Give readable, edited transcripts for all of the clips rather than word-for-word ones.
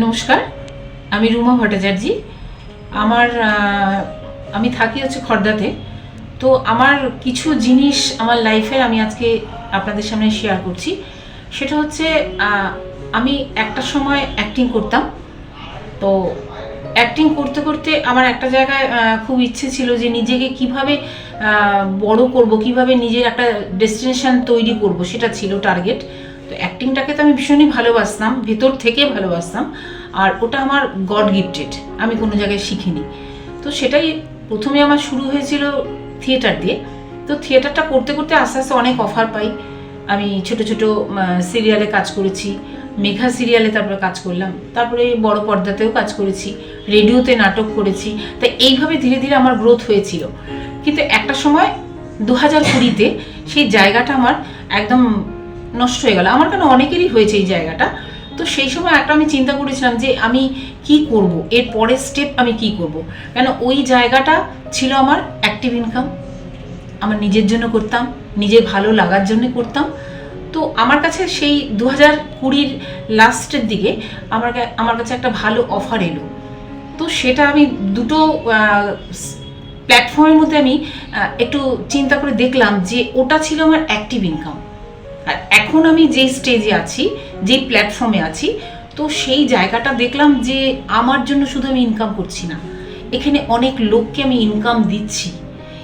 নমস্কার, আমি রুমা ভট্টাচার্য। আমার আমি থাকি হচ্ছে খর্দাতে। তো আমার কিছু জিনিস আমার লাইফের আমি আজকে আপনাদের সামনে শেয়ার করছি। সেটা হচ্ছে আমি একটা সময় অ্যাক্টিং করতাম। তো অ্যাক্টিং করতে করতে আমার একটা জায়গায় খুব ইচ্ছে ছিল যে নিজেকে কিভাবে বড় করব, কিভাবে নিজের একটা ডেস্টিনেশন তৈরি করব, সেটা ছিল টার্গেট। তো অ্যাক্টিংটাকে তো আমি ভীষণই ভালোবাসতাম, ভেতর থেকে ভালোবাসতাম। আর ওটা আমার গড গিফটেড, আমি কোনো জায়গায় শিখিনি। তো সেটাই প্রথমে আমার শুরু হয়েছিল থিয়েটার দিয়ে। তো থিয়েটারটা করতে করতে আস্তে আস্তে অনেক অফার পাই। আমি ছোট ছোট সিরিয়ালে কাজ করেছি, মেঘা সিরিয়ালে তারপরে কাজ করলাম, তারপরে বড় পর্দাতেও কাজ করেছি, রেডিওতে নাটক করেছি। তাই এইভাবে ধীরে ধীরে আমার গ্রোথ হয়েছিল। কিন্তু একটা সময় 2020-তে সেই জায়গাটা আমার একদম নষ্ট হয়ে গেল। আমার কেন, অনেকেরই হয়েছে এই জায়গাটা। তো সেই সময় একটা আমি চিন্তা করেছিলাম যে আমি কি করব, এর পরের স্টেপ আমি কি করব। কেন ওই জায়গাটা ছিল আমার অ্যাক্টিভ ইনকাম, আমার নিজের জন্য করতাম, নিজের ভালো লাগার জন্য করতাম। তো আমার কাছে সেই 2020 লাস্টের দিকে আমার কাছে একটা ভালো অফার এলো। তো সেটা আমি দুটো প্ল্যাটফর্মের মধ্যে আমি একটু চিন্তা করে দেখলাম যে ওটা ছিল আমার অ্যাক্টিভ ইনকাম। আর এখন আমি যেই স্টেজে আছি, যেই প্ল্যাটফর্মে আছি, তো সেই জায়গাটা দেখলাম যে আমার জন্য শুধু আমি ইনকাম করছি না, এখানে অনেক লোককে আমি ইনকাম দিচ্ছি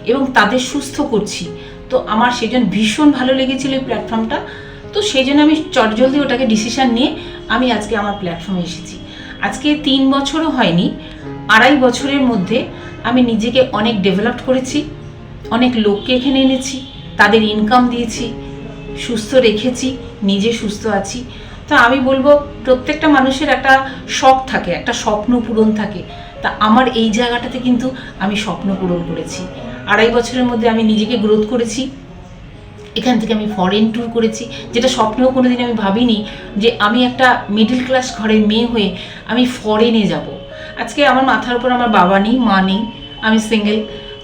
এবং তাদের সুস্থ করছি। তো আমার সেই জন্য ভীষণ ভালো লেগেছিল এই প্ল্যাটফর্মটা। তো সেই জন্য আমি চটজলদি ওটাকে ডিসিশান নিয়ে আমি আজকে আমার প্ল্যাটফর্মে এসেছি। আজকে 3 বছরও হয়নি, 2.5 বছরের মধ্যে আমি নিজেকে অনেক ডেভেলপ করেছি, অনেক লোককে এখানে এনেছি, তাদের ইনকাম দিয়েছি, সুস্থ রেখেছি, নিজে সুস্থ আছি। তো আমি বলবো প্রত্যেকটা মানুষের একটা শখ থাকে, একটা স্বপ্ন পূরণ থাকে। তা আমার এই জায়গাটাতে কিন্তু আমি স্বপ্ন পূরণ করেছি। 2.5 বছরের মধ্যে আমি নিজেকে গ্রোথ করেছি। এখান থেকে আমি ফরেন ট্যুর করেছি, যেটা স্বপ্নেও কোনোদিন আমি ভাবিনি যে আমি একটা মিডল ক্লাস ঘরের মেয়ে হয়ে আমি ফরেনে যাব। আজকে আমার মাথার উপর আমার বাবা নেই, মা নেই, আমি সিঙ্গেল।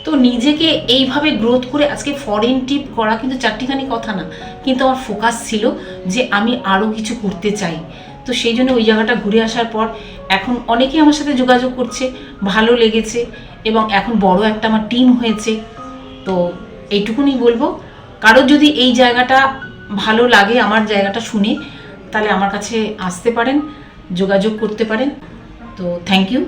তো নিজেকে এইভাবে গ্রোথ করে আজকে ফরেন ট্রিপ করা কিন্তু চারটিখানি কথা না, কিন্তু আমার ফোকাস ছিল যে আমি আরও কিছু করতে চাই। তো সেই জন্য ওই জায়গাটা ঘুরে আসার পর এখন অনেকেই আমার সাথে যোগাযোগ করছে, ভালো লেগেছে, এবং এখন বড় একটা আমার টিম হয়েছে। তো এইটুকুনি বলবো, কারোর যদি এই জায়গাটা ভালো লাগে, আমার জায়গাটা শুনে, তাহলে আমার কাছে আসতে পারেন, যোগাযোগ করতে পারেন। তো থ্যাংক ইউ।